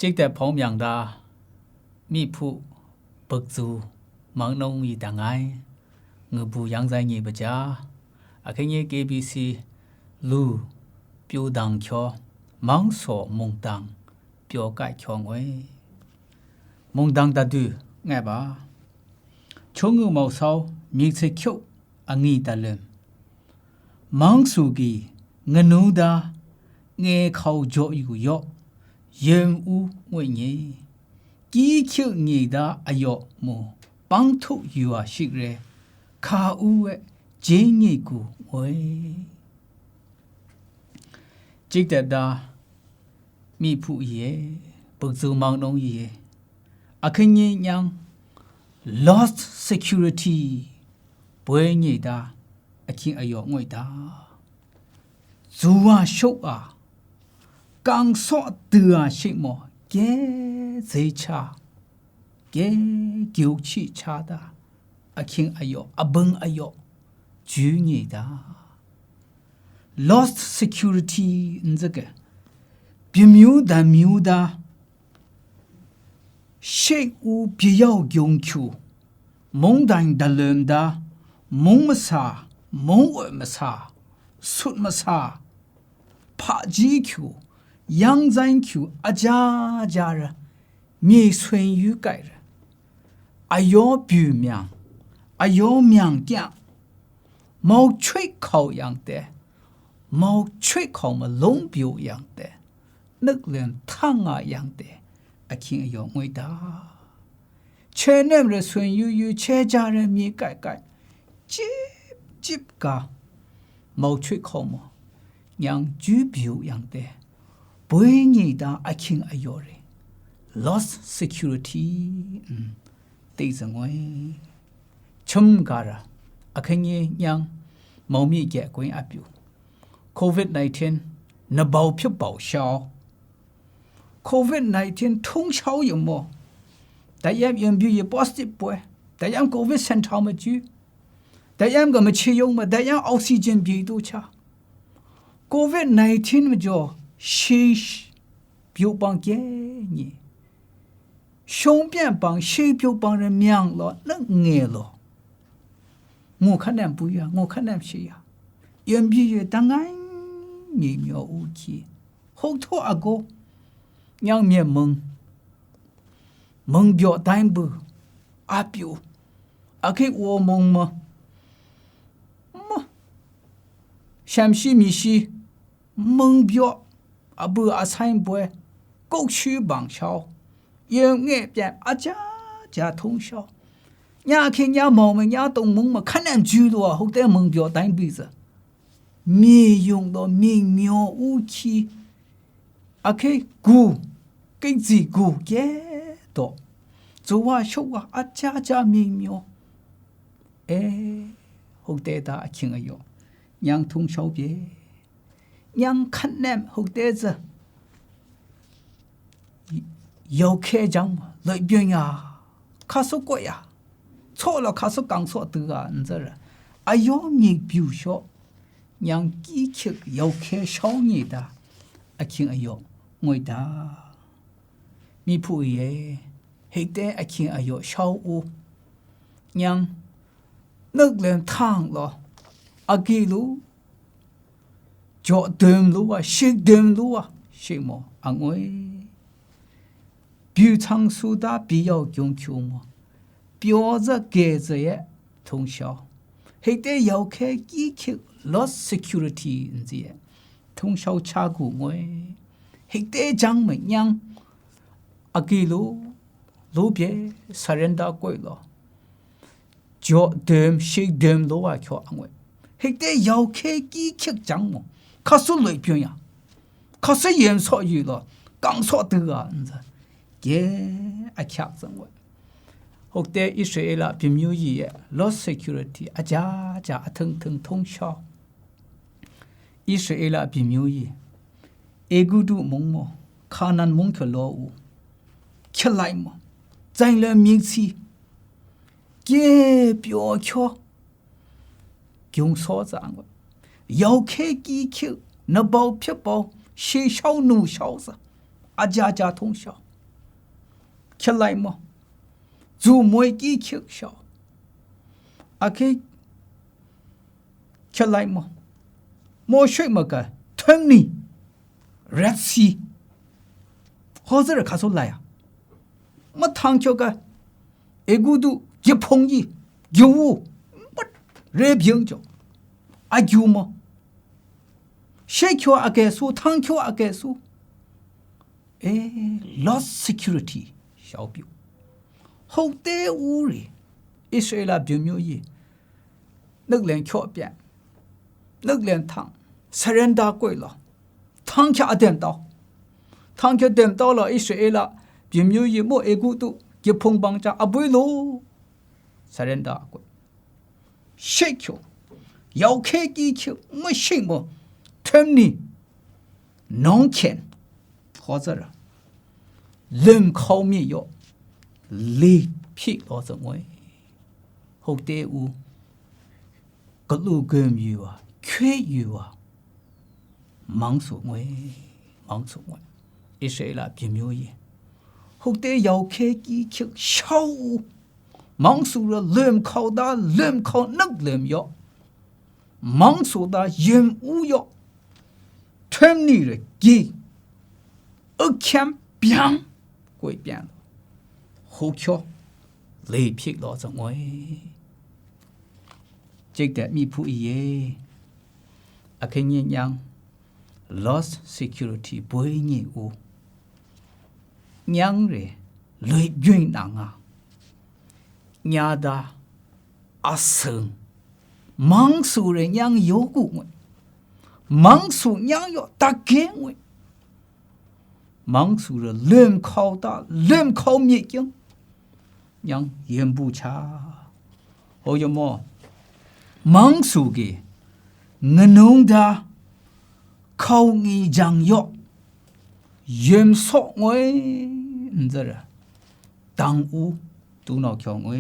这个跑命的米铺北族忙农一档案，我不养在你不家，个你 KBC 路表当桥忙索蒙当表改桥位，蒙当大度爱吧，从我毛少米吃桥你得了，忙数记我努的爱靠着有药。任务为你，技巧你的要么帮助有啊识嘞，卡乌的建议股为，记得的米铺业不做忙农业，看你样 lost security， 不你的看要我的，做啊修啊。刚说的啊什么？给最差，给九七差的，听哎呦，崩哎呦，主你的 lost security 这个，别妙的，谁无必要用求，蒙单的人的，蒙么啥，蒙我么啥，说么啥，怕几求。养在求家人，灭村有改人，要表明，要明讲，冇吹口样的，冇吹口么龙表样的，那人汤啊样的，听要伟大。前年的村有全家人灭改，接个冇吹口么，让主表样的。不你的听哎呦嘞 ，lost security， 对着我，全家人看你让猫咪结婚阿表 ，COVID-19 那保票报销 ，COVID-19 通宵有么？大家用表也 positive 不？大家 COVID 身上么住？大家个么吃用么？大家 oxygen 比多差 ，COVID-19 么就。谁标榜给你？顺便帮谁标榜人命了？那爱了。我看那不一样，我看那谁呀？原比当然你苗无奇，后头阿哥让面蒙表单不阿表阿给我蒙么？陕西米西蒙表。不阿参不，过去帮销，因爱变家通宵，伢看伢毛们伢懂蒙嘛，看人住了后头蒙表单辈子，没用到明妙武器，去鼓给自鼓给多，做啊修啊家明妙，后头大听个哟，伢通宵别。让看那后代子要开张嘛，来边呀，卡说过呀，错了卡说刚错的啊，你这人，要你表现，让技巧要开少你的，听哎呦，我的，米铺耶，后代听哎呦小屋，让那人烫了，给路。脚蹬路啊，鞋蹬路啊，什么啊？我表唱苏打必要用球么？表着盖着也通宵，还得要开技巧 ，lost security 这通宵查过我，还得讲么样？给路边杀人打鬼了，脚蹬鞋蹬路啊，叫我，还得要开技巧讲么？可是雷边呀，可是严错语了，刚错的啊，你这，也卡着我。后头一说了，并没有意 lost security， 家腾通宵。一说了，并没有意，古都蒙么，可能蒙克老屋，起来么，在了名气，也表确，用说着我。要开技巧，那包皮包，谁小怒小子，家通宵。起来么？做每几曲小，可起来么？莫水么个吞你 Red Sea， 好子儿卡出来呀！么汤桥个，古都一碰一有我热平就有么？谁桥给说汤桥给说，lost security 小表，后代屋里，以色列表面嘢，那连桥边，那连汤，surrender 过了，汤桥点到，汤桥点到了，以色列表面嘢莫古都一碰帮着不会咯 ，surrender 过，谁桥要开几桥，没什么。听你农田或者了，人口灭药，离皮老子我，后代有各路根有啊，缺有啊，忙死我，一岁了别苗嘢，后代要开几曲小，忙死了人口大，人口能人药，忙死的人无药。听你的记，看变会变了，好巧，雷劈老子我，这个米铺耶，看人样 lost security 不会你有，样嘞雷云人啊，伢的阿生，忙数人样有股我。忙数娘要打给我，忙数的人口大，人口灭境，娘言不差。我有么忙数的，我弄的口你讲药，严肃我，唔知啦，当屋都闹强我，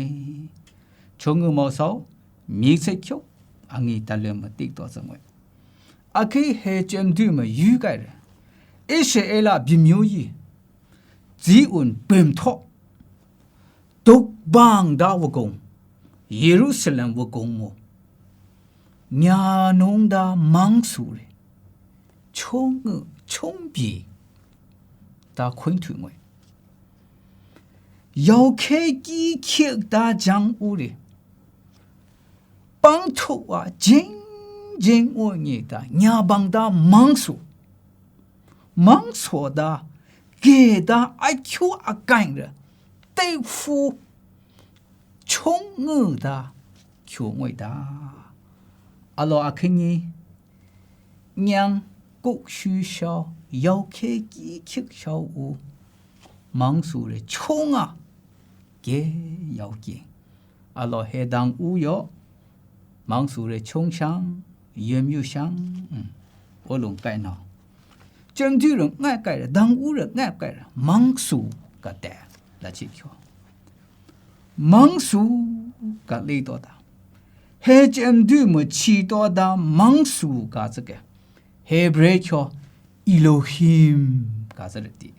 从我冇手，面色强，你打两么地多什么？黑针对么预改了，一些别苗嘢，只按本土，都帮大我讲，耶路撒冷我讲么，伢弄的忙数嘞，冲比，大困退我，要开几曲大讲屋嘞，帮助啊真。人我你的伢帮的忙数的给的爱求阿干的对付穷我的求我的阿罗阿肯尼娘国需要要开几曲小屋忙数的穷啊给要紧阿罗黑当乌有忙数的穷乡有没有想？我拢改呢。针对人爱改的，当屋人爱改的，忙数个的来解决。忙数个累多大？还针对么起多大忙数个这个，还不是叫Elohim个这里的。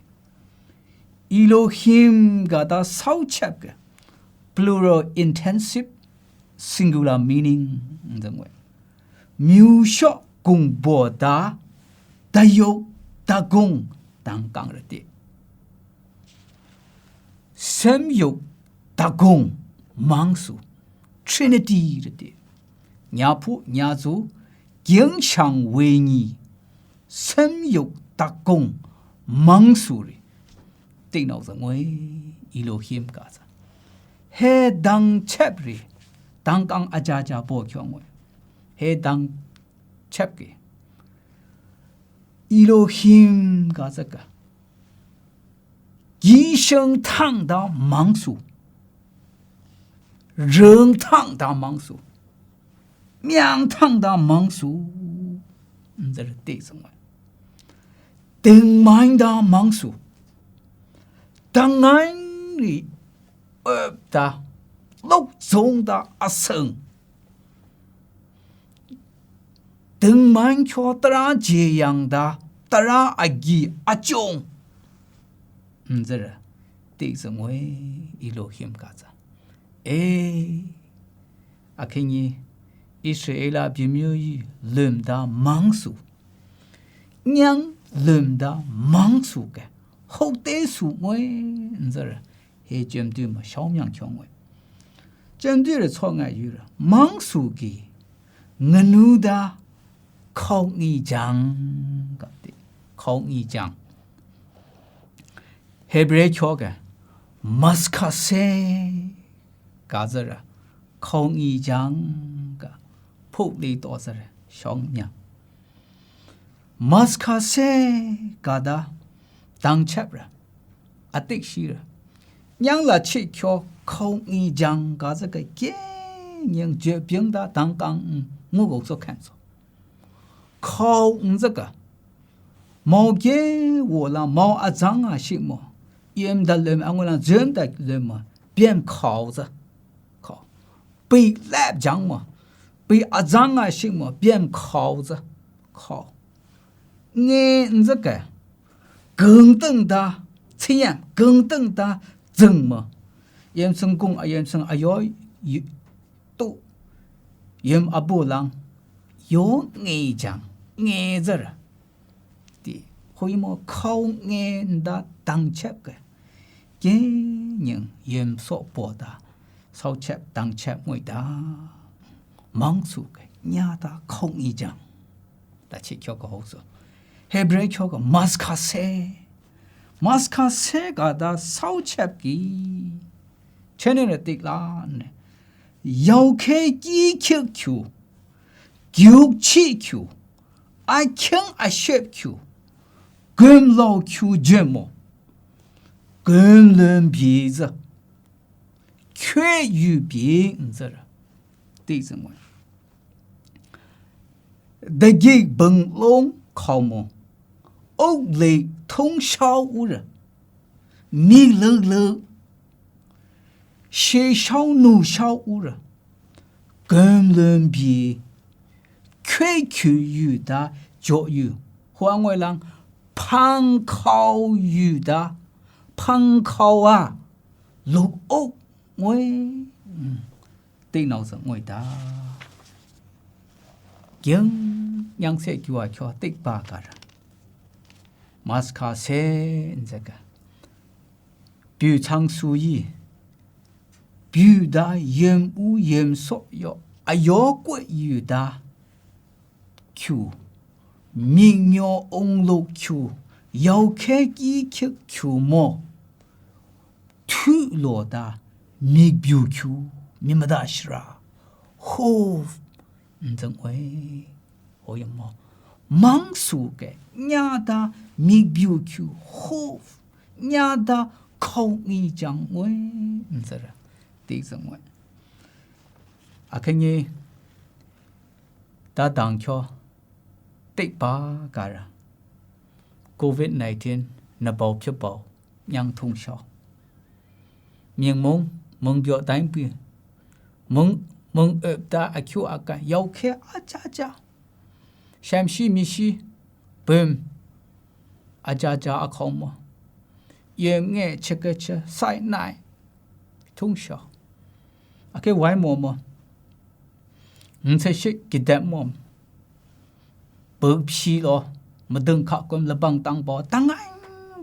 Elohim个的少切个 plural intensive singular meaning 怎么？描述公博达大有大公当讲了的，神有大公忙数 Trinity 了的，伢仆伢族经常为你神有大公忙数的，电脑上我一路险干啥？还当切的，当讲阿家包强我。黑当切个，Elohim个这个，一生烫到忙数，人烫到忙数，命烫到忙数，这是对什么？等满到忙数，当然里的陆中的阿生。等满却当然这样的，当然阿吉阿中，这是地上为一路险嘎子，哎，阿看你以色列拉比苗语轮到忙数，娘轮到忙数个，后代数为你这儿，还针对嘛小命强为，针对了错爱语了，忙数个，我努的靠你讲个的，靠你讲。Hebrew 教嘅 Maskase 噶子啦，靠你讲个普利多子啦，小命 Maskase 噶da当切啦，阿迪西啦，让啦切教靠你讲噶子个见人绝病的当刚我我所看着，靠这个冇给我啦冇阿张啊什么。em đã làm anh làm dân đã làm mà biến khảo ra khảo bị lép chẳng mà bị à chẳng à xin mà biến khảo ra khảo nghe rất cái gần từng ta thiên gần từng ta dừng mà em sinh cung em sinh ayoi tu em abu lang yo nghe chẳng nghe ra thì hồi mà khảo nghe đã tăng chấp cái cái những yếm số bỏ ta sau chép tăng chép người ta mong su cái nhà ta không ý chẳng ta chỉ cho cái hậu số Hebrew cho cái maskase cả ta sau chép kỹ cho nên là tiếc là yêu cái kỹ kiêu kiêu kiêu chi kiêu ai khen ai xếp kiêu gom lâu kiêu dễ mồ跟人比着，缺与别人这了，对什么？得给本龙靠么？屋里通宵无人，米乐乐，学校怒校无人，跟人比，缺与的教育，换为人旁考育的。phăng khâu à lục ốc ngồi tên nào sợ ngồi ta kiến yang sẽ chùa cho tích ba cả maska sẽ thế cả biểu trang su yi biểu đã yếm u yếm so yo ayo quậy yu đã chu minh nhô ông lục chu yêu cái kỹ kiếp chu mò thu lô da mi biểu chu mi mà đã shra hô chẳng quay hồi mò mang su cái nhà da mi biểu chu hô nhà da không nghi chẳng quay chẳng ra tí chẳng quay à cái gì ta đang cho tích ba cả ra COVID-19 nó bảo cho bảo nhang thùng sao miệng mong biểu đánh bia mong ấp ta à kêu à cái yêu khe à cha xem si mi si bơm à cha à không mà em nghe chơi cái sai này thùng sao à cái vài mà sẽ xích cái đẹp mà bơm xí lo mà đừng khóc con là bằng tăng bỏ tăng anh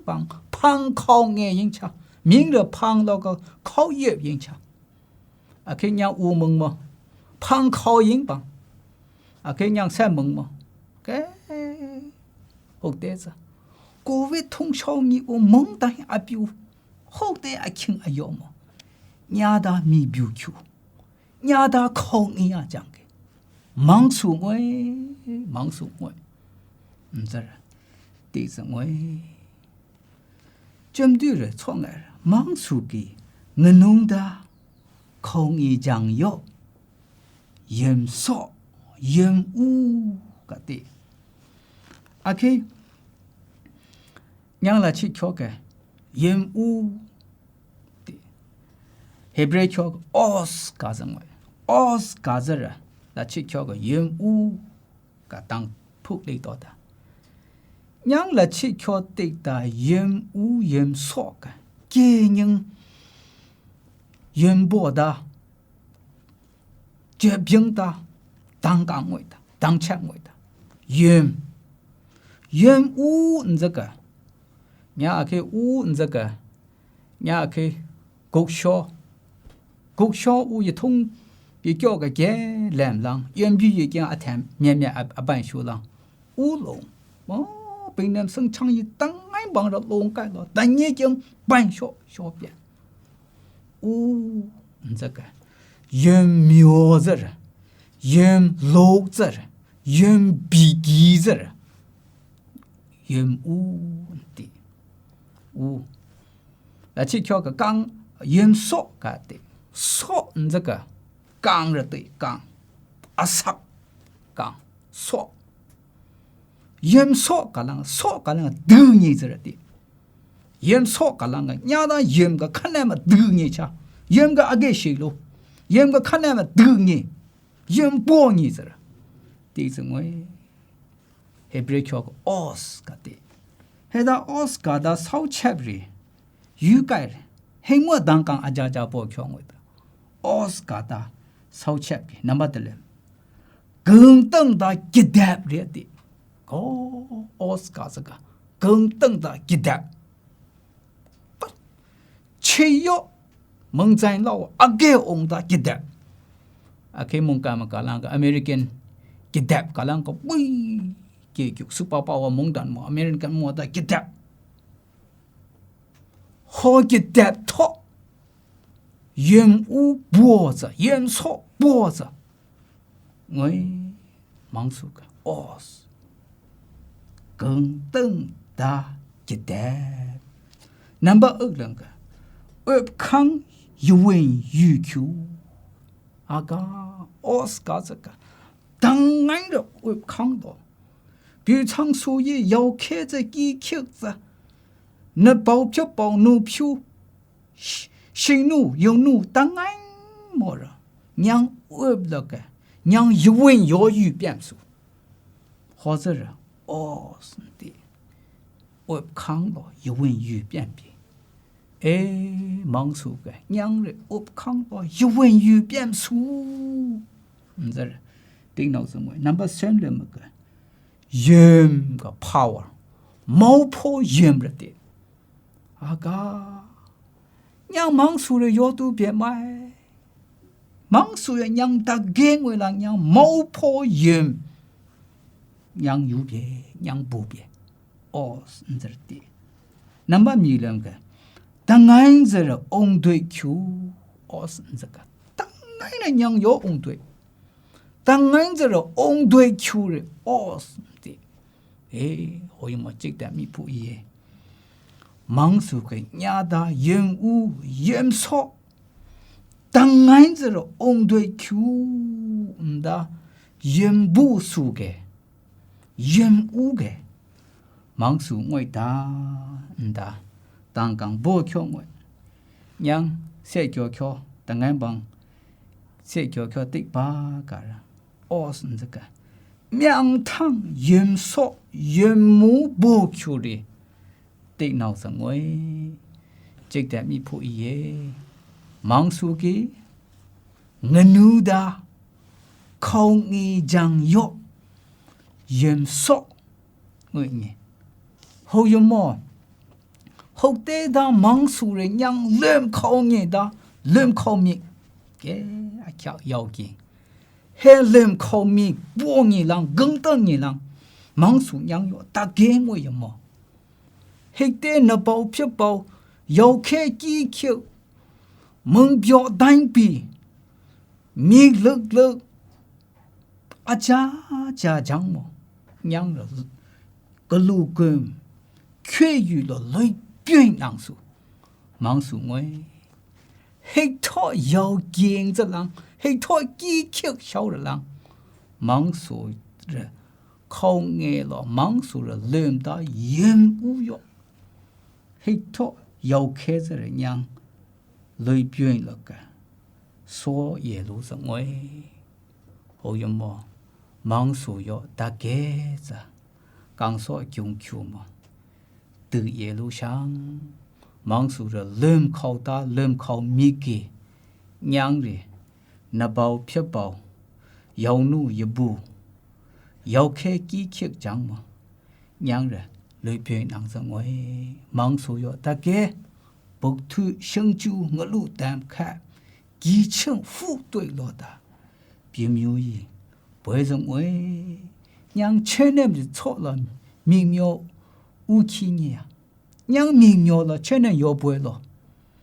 bằng phăng khâu nghe những cha miếng được phăng lo có khâu dẹp những cha à cái nhau u mừng mà phăng khâu những bằng à cái nhau xe mừng mà cái hậu tế ra cô với thông sau mi u mong tay à biểu hậu tế à kinh à yom mà nhà đã mi biểu chu nhà đã khâu nghe à chẳng cái mang xuống ngoài这地上我针对了创来忙出给我弄的空一酱油盐少盐污个的啊去让了去瞧个盐污的 Hebrew 瞧个 os 个什么 os 个子了来去瞧个盐污个当铺里头的yang là chỉ cho tích ta yếm u yếm sọ cái 给人原播的、绝平的、当岗位的、当前位的，原无这个，你也可以无这个，你也可以国小无一通，比较个给两浪，原比一件阿谈面阿半修浪，无龙哦。本来生产一当然帮着龙盖了，但已经半小变。这个原苗子人，原老子人，原比基子人，原的去挑个刚原少个的少，这个刚着对刚，阿萨刚少。原少个人都你这的，原少个人伢当原个看来嘛都你吃，原个阿个谁咯，原个看来嘛都你，原包你这，第一种为，还不是叫个奥斯个的，还到奥斯个的少吃不哩，有改了，还没当刚阿家包抢我的，奥斯个的少吃不，那么的了，更等到一代不了的。奥斯卡这个更等的一代，七月蒙在老阿个翁的一代，阿个蒙干嘛个啷个 American 一代个啷个喂，结局 super power 蒙单么 American 么的一代，好一代托，原无脖子，原错脖子，喂，忙说个奥斯。更等的一代，number 2两个，康一问欲求，阿个奥斯卡这个，当然了，康的，比如常说也要开着机器子，那包票包奴票，新奴有奴当然么了，让那个让一问要语变数，或者是。是的，我看到一问语变变，忙说个，娘的，我看到一问语变数，这是电脑什么 ？Number 3了么个，严个 power， 毛破严了的，阿个，娘忙说的要都别买，忙说的娘大干为了娘毛破严。娘有别，娘不别，是这的。那么你两个，当然这个翁对球，是这个，当然了娘有翁对，当然这个翁对球的，是的。我有么记得米不一样，忙说个伢的烟雾烟草，当然这个翁对球，的烟不输个。烟雾个，忙数我当刚不巧我，让社交桥当然帮社交桥第8个了，是这个，面汤烟少烟木不巧的，电脑上我，这点米不一样，忙数个，我努的，靠你酱油。严肃，我呢，好有么？好得到忙数人让乱考你的乱考命，阿叫要紧，还乱考命，多你人更多你人，忙数让有大概我有么？还得那包票包，要开技巧，门表单笔，米乐，阿家讲么？娘了个路根，却遇了雷变人数，忙数我，黑套要见着人，黑套技巧小的人，忙数着靠眼了，忙数了轮到烟雾哟，黑套要开着人娘雷变了个，说也路上我，好有么？忙数要大概着，刚说穷嘛，得一路上忙数着lâm靠大lâm靠米给娘的那包撇包要努一步要开几克讲嘛娘的里边能成为忙数要大概不图生就我路单看几成副对落的别묘意不会认为娘千年就错了明妙无气呢娘明妙了千年又不会了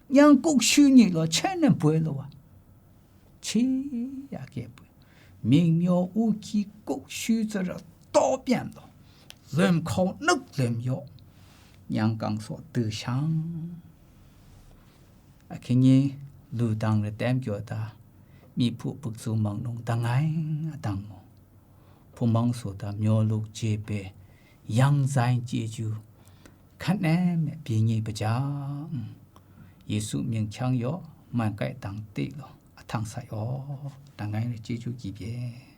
娘国虚你了千年不会了啊气呀给不明妙无气国虚这了多变了人靠那人要娘刚说得想啊今年路当了点叫的มีผู้ปรึกษามังนงตังไงตังโมผู้มังสุดามีลูกเจ็บยังใจเจจูขันแน่แม่ปีนี้ประจำเยซูเมียงช่างยอมันใกล้ตังติหรอทางสายอ๋อตังไงเจจูกี่เบี้ย